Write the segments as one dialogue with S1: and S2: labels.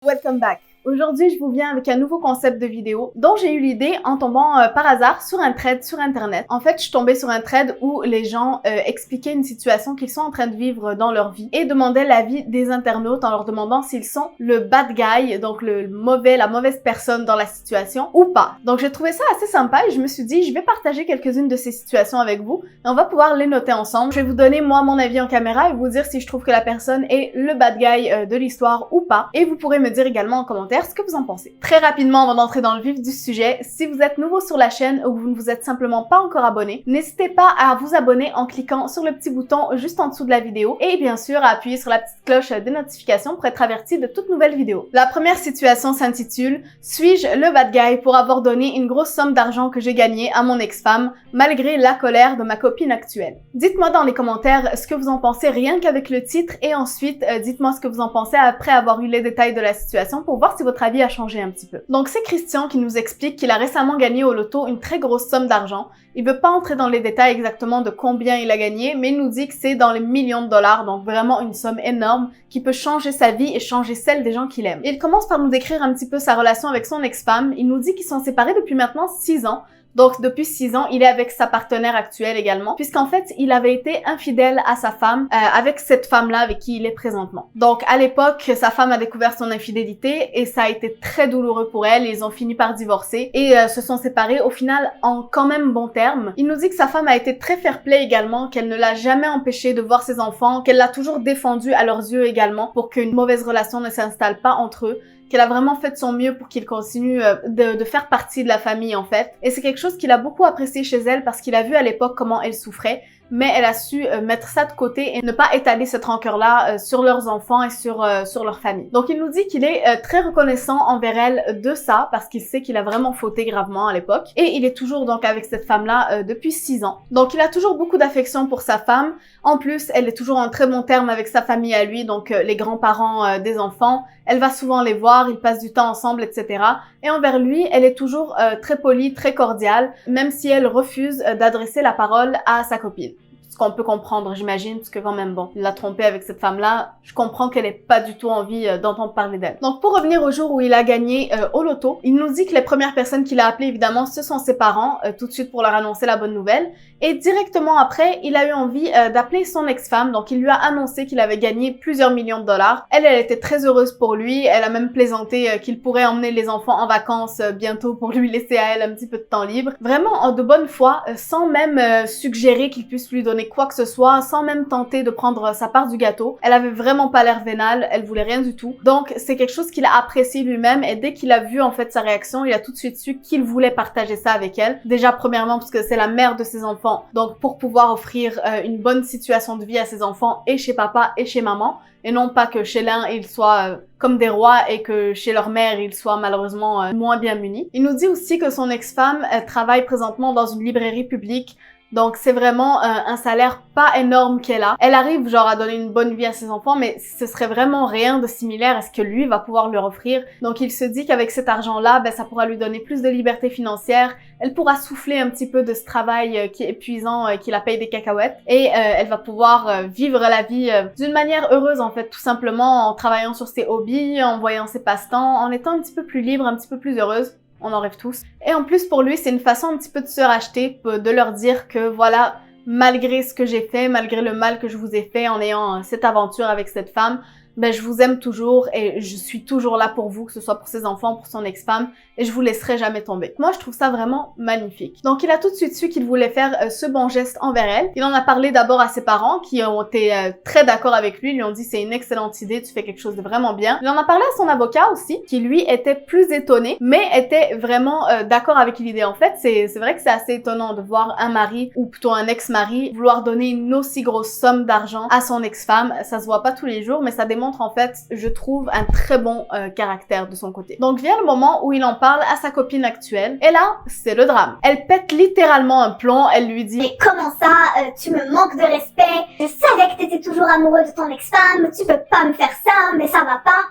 S1: Welcome back. Aujourd'hui, je vous viens avec un nouveau concept de vidéo dont j'ai eu l'idée en tombant par hasard sur un thread sur internet. En fait, je suis tombée sur un thread où les gens expliquaient une situation qu'ils sont en train de vivre dans leur vie et demandaient l'avis des internautes en leur demandant s'ils sont le bad guy, donc la mauvaise personne dans la situation ou pas. Donc j'ai trouvé ça assez sympa et je me suis dit, je vais partager quelques-unes de ces situations avec vous et on va pouvoir les noter ensemble. Je vais vous donner moi mon avis en caméra et vous dire si je trouve que la personne est le bad guy de l'histoire ou pas. Et vous pourrez me dire également en commentaire ce que vous en pensez. Très rapidement, avant d'entrer dans le vif du sujet, si vous êtes nouveau sur la chaîne ou vous ne vous êtes simplement pas encore abonné, n'hésitez pas à vous abonner en cliquant sur le petit bouton juste en dessous de la vidéo et bien sûr à appuyer sur la petite cloche des notifications pour être averti de toute nouvelle vidéo. La première situation s'intitule « Suis-je le bad guy pour avoir donné une grosse somme d'argent que j'ai gagnée à mon ex-femme malgré la colère de ma copine actuelle ?» Dites-moi dans les commentaires ce que vous en pensez rien qu'avec le titre et ensuite dites-moi ce que vous en pensez après avoir eu les détails de la situation pour voir si votre avis a changé un petit peu. Donc c'est Christian qui nous explique qu'il a récemment gagné au loto une très grosse somme d'argent. Il veut pas entrer dans les détails exactement de combien il a gagné, mais il nous dit que c'est dans les millions de dollars, donc vraiment une somme énorme qui peut changer sa vie et changer celle des gens qu'il aime. Il commence par nous décrire un petit peu sa relation avec son ex-femme. Il nous dit qu'ils sont séparés depuis maintenant 6 ans. Donc, depuis 6 ans, il est avec sa partenaire actuelle également, puisqu'en fait, il avait été infidèle à sa femme avec cette femme-là avec qui il est présentement. Donc, à l'époque, sa femme a découvert son infidélité et ça a été très douloureux pour elle. Ils ont fini par divorcer et se sont séparés au final en quand même bons termes. Il nous dit que sa femme a été très fair-play également, qu'elle ne l'a jamais empêché de voir ses enfants, qu'elle l'a toujours défendu à leurs yeux également pour qu'une mauvaise relation ne s'installe pas entre eux, qu'elle a vraiment fait de son mieux pour qu'il continue de faire partie de la famille en fait. Et c'est quelque chose qu'il a beaucoup apprécié chez elle parce qu'il a vu à l'époque comment elle souffrait, mais elle a su mettre ça de côté et ne pas étaler cette rancœur-là sur leurs enfants et sur leur famille. Donc il nous dit qu'il est très reconnaissant envers elle de ça parce qu'il sait qu'il a vraiment fauté gravement à l'époque. Et il est toujours donc avec cette femme-là depuis 6 ans. Donc il a toujours beaucoup d'affection pour sa femme. En plus, elle est toujours en très bon terme avec sa famille à lui, donc les grands-parents des enfants. Elle va souvent les voir, ils passent du temps ensemble, etc. Et envers lui, elle est toujours très polie, très cordiale, même si elle refuse d'adresser la parole à sa copine. Ce qu'on peut comprendre, j'imagine, parce que quand même, bon, il l'a trompée avec cette femme-là, je comprends qu'elle n'ait pas du tout envie d'entendre parler d'elle. Donc, pour revenir au jour où il a gagné au loto, il nous dit que les premières personnes qu'il a appelées, évidemment, ce sont ses parents, tout de suite pour leur annoncer la bonne nouvelle. Et directement après, il a eu envie d'appeler son ex-femme, donc il lui a annoncé qu'il avait gagné plusieurs millions de dollars. Elle était très heureuse pour lui, elle a même plaisanté qu'il pourrait emmener les enfants en vacances bientôt pour lui laisser à elle un petit peu de temps libre. Vraiment en de bonne foi, sans même suggérer qu'il puisse lui donner quoi que ce soit, sans même tenter de prendre sa part du gâteau. Elle avait vraiment pas l'air vénale, elle voulait rien du tout. Donc c'est quelque chose qu'il a apprécié lui-même et dès qu'il a vu en fait sa réaction, il a tout de suite su qu'il voulait partager ça avec elle. Déjà premièrement parce que c'est la mère de ses enfants. Donc pour pouvoir offrir une bonne situation de vie à ses enfants et chez papa et chez maman, et non pas que chez l'un ils soient comme des rois et que chez leur mère ils soient malheureusement moins bien munis. Il nous dit aussi que son ex-femme travaille présentement dans une librairie publique. Donc c'est vraiment un salaire pas énorme qu'elle a. Elle arrive genre à donner une bonne vie à ses enfants, mais ce serait vraiment rien de similaire à ce que lui va pouvoir leur offrir. Donc il se dit qu'avec cet argent-là, ben ça pourra lui donner plus de liberté financière. Elle pourra souffler un petit peu de ce travail qui est épuisant, qui la paye des cacahuètes. Et elle va pouvoir vivre la vie d'une manière heureuse en fait, tout simplement en travaillant sur ses hobbies, en voyant ses passe-temps, en étant un petit peu plus libre, un petit peu plus heureuse. On en rêve tous. Et en plus, pour lui, c'est une façon un petit peu de se racheter, de leur dire que voilà, malgré ce que j'ai fait, malgré le mal que je vous ai fait en ayant cette aventure avec cette femme, ben je vous aime toujours et je suis toujours là pour vous, que ce soit pour ses enfants, pour son ex-femme, et je vous laisserai jamais tomber. Moi, je trouve ça vraiment magnifique. Donc, il a tout de suite su qu'il voulait faire ce bon geste envers elle. Il en a parlé d'abord à ses parents, qui ont été très d'accord avec lui. Ils lui ont dit, c'est une excellente idée, tu fais quelque chose de vraiment bien. Il en a parlé à son avocat aussi, qui lui était plus étonné, mais était vraiment d'accord avec l'idée. En fait, c'est vrai que c'est assez étonnant de voir un mari, ou plutôt un ex-mari, vouloir donner une aussi grosse somme d'argent à son ex-femme. Ça se voit pas tous les jours, mais ça démontre en fait, je trouve, un très bon caractère de son côté. Donc vient le moment où il en parle à sa copine actuelle, et là, c'est le drame. Elle pète littéralement un plomb, elle lui dit «
S2: Mais comment ça, tu me manques de respect, je savais que t'étais toujours amoureux de ton ex-femme, tu peux pas me faire ça, mais ça va pas ».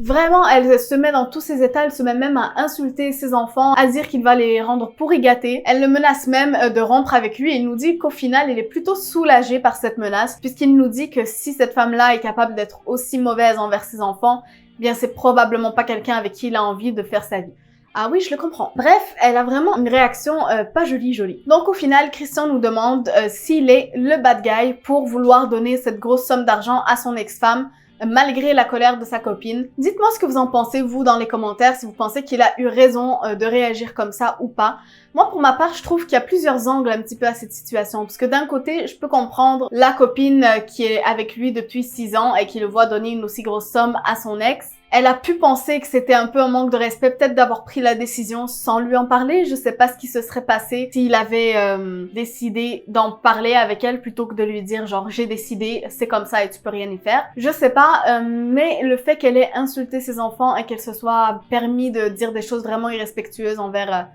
S1: Vraiment, elle se met dans tous ses états, elle se met même à insulter ses enfants, à dire qu'il va les rendre pourri gâtés. Elle le menace même de rompre avec lui et il nous dit qu'au final, il est plutôt soulagé par cette menace, puisqu'il nous dit que si cette femme-là est capable d'être aussi mauvaise envers ses enfants, bien c'est probablement pas quelqu'un avec qui il a envie de faire sa vie. Ah oui, je le comprends. Bref, elle a vraiment une réaction pas jolie. Donc au final, Christian nous demande s'il est le bad guy pour vouloir donner cette grosse somme d'argent à son ex-femme, malgré la colère de sa copine. Dites-moi ce que vous en pensez, vous, dans les commentaires, si vous pensez qu'il a eu raison de réagir comme ça ou pas. Moi, pour ma part, je trouve qu'il y a plusieurs angles un petit peu à cette situation. Parce que d'un côté, je peux comprendre la copine qui est avec lui depuis 6 ans et qui le voit donner une aussi grosse somme à son ex. Elle a pu penser que c'était un peu un manque de respect, peut-être d'avoir pris la décision sans lui en parler. Je sais pas ce qui se serait passé s'il avait décidé d'en parler avec elle plutôt que de lui dire genre j'ai décidé, c'est comme ça et tu peux rien y faire. Je sais pas, mais le fait qu'elle ait insulté ses enfants et qu'elle se soit permis de dire des choses vraiment irrespectueuses envers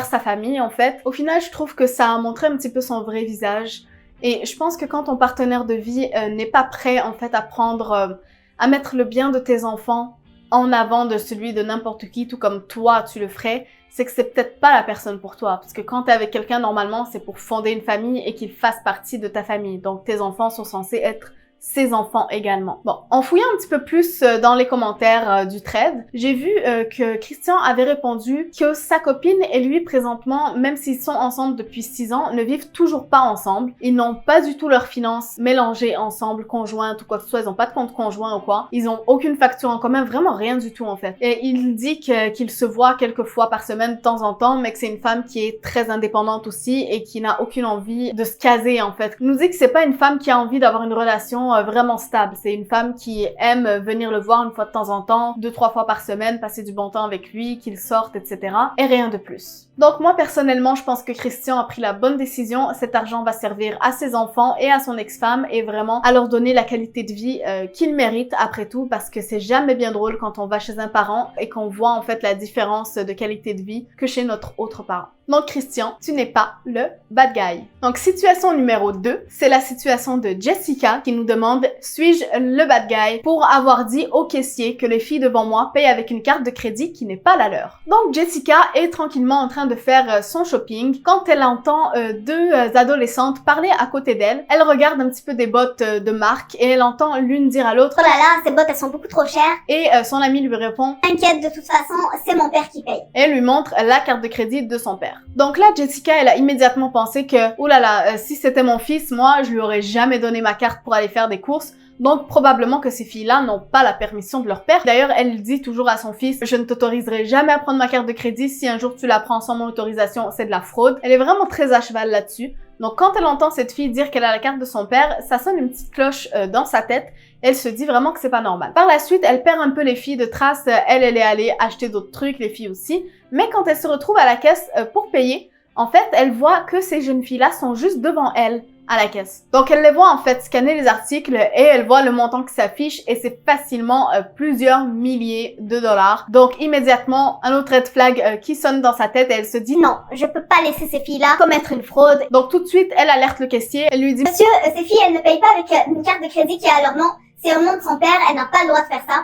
S1: sa famille en fait, au final je trouve que ça a montré un petit peu son vrai visage. Et je pense que quand ton partenaire de vie n'est pas prêt en fait à prendre, à mettre le bien de tes enfants en avant de celui de n'importe qui, tout comme toi tu le ferais, c'est que c'est peut-être pas la personne pour toi. Parce que quand t'es avec quelqu'un, normalement, c'est pour fonder une famille et qu'il fasse partie de ta famille. Donc tes enfants sont censés être ses enfants également. Bon, en fouillant un petit peu plus dans les commentaires du thread, j'ai vu que Christian avait répondu que sa copine et lui présentement, même s'ils sont ensemble depuis 6 ans, ne vivent toujours pas ensemble. Ils n'ont pas du tout leurs finances mélangées ensemble, conjointes ou quoi que ce soit. Ils n'ont pas de compte conjoint ou quoi. Ils ont aucune facture en commun, vraiment rien du tout en fait. Et il dit qu'il se voit quelques fois par semaine de temps en temps, mais que c'est une femme qui est très indépendante aussi et qui n'a aucune envie de se caser en fait. Il nous dit que c'est pas une femme qui a envie d'avoir une relation vraiment stable. C'est une femme qui aime venir le voir une fois de temps en temps, 2-3 fois par semaine, passer du bon temps avec lui, qu'il sorte, etc. Et rien de plus. Donc moi personnellement, je pense que Christian a pris la bonne décision. Cet argent va servir à ses enfants et à son ex-femme et vraiment à leur donner la qualité de vie qu'ils méritent après tout, parce que c'est jamais bien drôle quand on va chez un parent et qu'on voit en fait la différence de qualité de vie que chez notre autre parent. Donc Christian, tu n'es pas le bad guy. Donc situation numéro 2, c'est la situation de Jessica qui nous demande « Suis-je le bad guy pour avoir dit au caissier que les filles devant moi payent avec une carte de crédit qui n'est pas la leur ?» Donc Jessica est tranquillement en train de faire son shopping quand elle entend deux adolescentes parler à côté d'elle. Elle regarde un petit peu des bottes de marque et elle entend l'une dire à l'autre «
S2: Oh là là, ces bottes elles sont beaucoup trop chères. »
S1: Et son amie lui répond
S2: « T'inquiète, de toute façon, c'est mon père qui paye. »
S1: Et elle lui montre la carte de crédit de son père. Donc là, Jessica, elle a immédiatement pensé que « Oh là là, si c'était mon fils, moi, je lui aurais jamais donné ma carte pour aller faire des courses. » Donc probablement que ces filles-là n'ont pas la permission de leur père. D'ailleurs, elle dit toujours à son fils « Je ne t'autoriserai jamais à prendre ma carte de crédit. Si un jour tu la prends sans mon autorisation, c'est de la fraude. » Elle est vraiment très à cheval là-dessus. Donc quand elle entend cette fille dire qu'elle a la carte de son père, ça sonne une petite cloche dans sa tête. Elle se dit vraiment que c'est pas normal. Par la suite, elle perd un peu les filles de trace. Elle est allée acheter d'autres trucs, les filles aussi. Mais quand elle se retrouve à la caisse pour payer, en fait, elle voit que ces jeunes filles-là sont juste devant elle à la caisse. Donc elle les voit en fait scanner les articles et elle voit le montant qui s'affiche et c'est facilement plusieurs milliers de dollars. Donc immédiatement, un autre red flag qui sonne dans sa tête et elle se dit
S2: Non, je peux pas laisser ces filles-là commettre une fraude.
S1: Donc tout de suite, elle alerte le caissier, elle lui dit
S2: Monsieur, ces filles, elles ne payent pas avec une carte de crédit qui est à leur nom. C'est au nom de son père, elle n'a pas le droit de faire ça.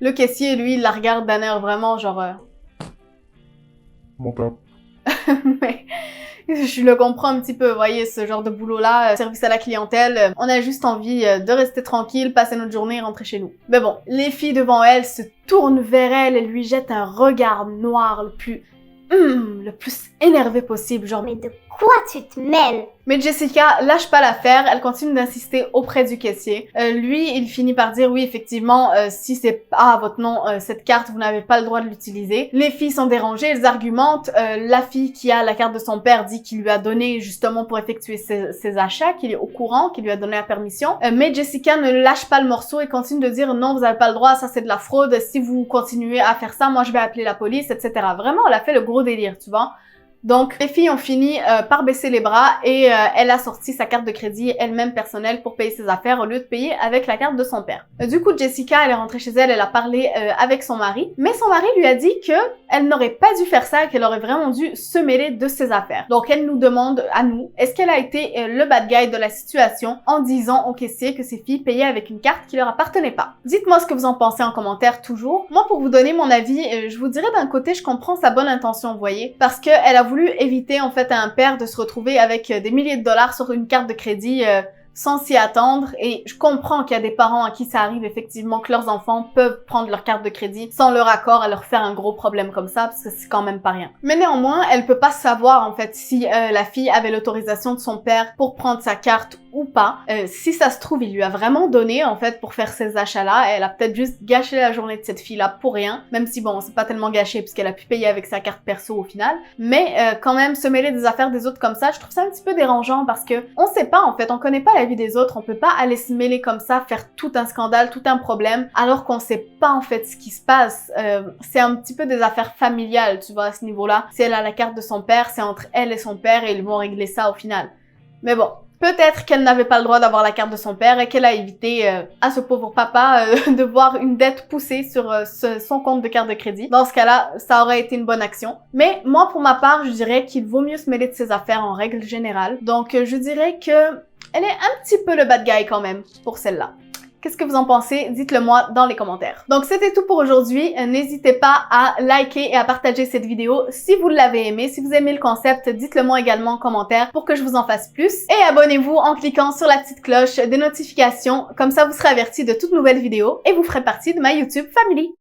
S1: Le caissier, lui, il la regarde d'un air vraiment genre...
S3: Mon père.
S1: Mais... je le comprends un petit peu, vous voyez, ce genre de boulot-là, service à la clientèle, on a juste envie de rester tranquille, passer notre journée et rentrer chez nous. Mais bon, les filles devant elle se tournent vers elle et lui jettent un regard noir le plus énervé possible, genre...
S2: Mais de quoi tu te mêles?
S1: Mais Jessica lâche pas l'affaire, elle continue d'insister auprès du caissier. Lui, il finit par dire oui, effectivement, si c'est pas à votre nom cette carte, vous n'avez pas le droit de l'utiliser. Les filles sont dérangées, elles argumentent. La fille qui a la carte de son père dit qu'il lui a donné justement pour effectuer ses achats, qu'il est au courant, qu'il lui a donné la permission. Mais Jessica ne lâche pas le morceau et continue de dire non, vous avez pas le droit, ça c'est de la fraude. Si vous continuez à faire ça, moi je vais appeler la police, etc. Vraiment, elle a fait le gros délire, tu vois. Donc, les filles ont fini par baisser les bras et elle a sorti sa carte de crédit elle-même personnelle pour payer ses affaires au lieu de payer avec la carte de son père. Du coup, Jessica, elle est rentrée chez elle, elle a parlé avec son mari, mais son mari lui a dit que elle n'aurait pas dû faire ça, qu'elle aurait vraiment dû se mêler de ses affaires. Donc, elle nous demande à nous, est-ce qu'elle a été le bad guy de la situation en disant au caissier que ses filles payaient avec une carte qui leur appartenait pas? Dites-moi ce que vous en pensez en commentaire toujours. Moi, pour vous donner mon avis, je vous dirais d'un côté, je comprends sa bonne intention, vous voyez, parce que elle a voulu éviter en fait à un père de se retrouver avec des milliers de dollars sur une carte de crédit sans s'y attendre. Et je comprends qu'il y a des parents à qui ça arrive effectivement que leurs enfants peuvent prendre leur carte de crédit sans leur accord et leur faire un gros problème comme ça, parce que c'est quand même pas rien. Mais néanmoins, elle peut pas savoir en fait si la fille avait l'autorisation de son père pour prendre sa carte ou pas. Si ça se trouve, il lui a vraiment donné en fait pour faire ces achats-là. Elle a peut-être juste gâché la journée de cette fille-là pour rien, même si bon, c'est pas tellement gâché puisqu'elle a pu payer avec sa carte perso au final. Mais quand même, se mêler des affaires des autres comme ça, je trouve ça un petit peu dérangeant parce que on sait pas en fait, on connaît pas la vie des autres, on peut pas aller se mêler comme ça, faire tout un scandale, tout un problème, alors qu'on sait pas en fait ce qui se passe. C'est un petit peu des affaires familiales, tu vois, à ce niveau-là. Si elle a la carte de son père, c'est entre elle et son père et ils vont régler ça au final. Mais bon, peut-être qu'elle n'avait pas le droit d'avoir la carte de son père et qu'elle a évité à ce pauvre papa de voir une dette pousser sur son compte de carte de crédit. Dans ce cas-là, ça aurait été une bonne action. Mais moi, pour ma part, je dirais qu'il vaut mieux se mêler de ses affaires en règle générale. Donc, je dirais que elle est un petit peu le bad guy quand même pour celle-là. Qu'est-ce que vous en pensez? Dites-le moi dans les commentaires. Donc c'était tout pour aujourd'hui. N'hésitez pas à liker et à partager cette vidéo si vous l'avez aimé. Si vous aimez le concept, dites-le moi également en commentaire pour que je vous en fasse plus. Et abonnez-vous en cliquant sur la petite cloche des notifications. Comme ça, vous serez averti de toutes nouvelles vidéos et vous ferez partie de ma YouTube Family.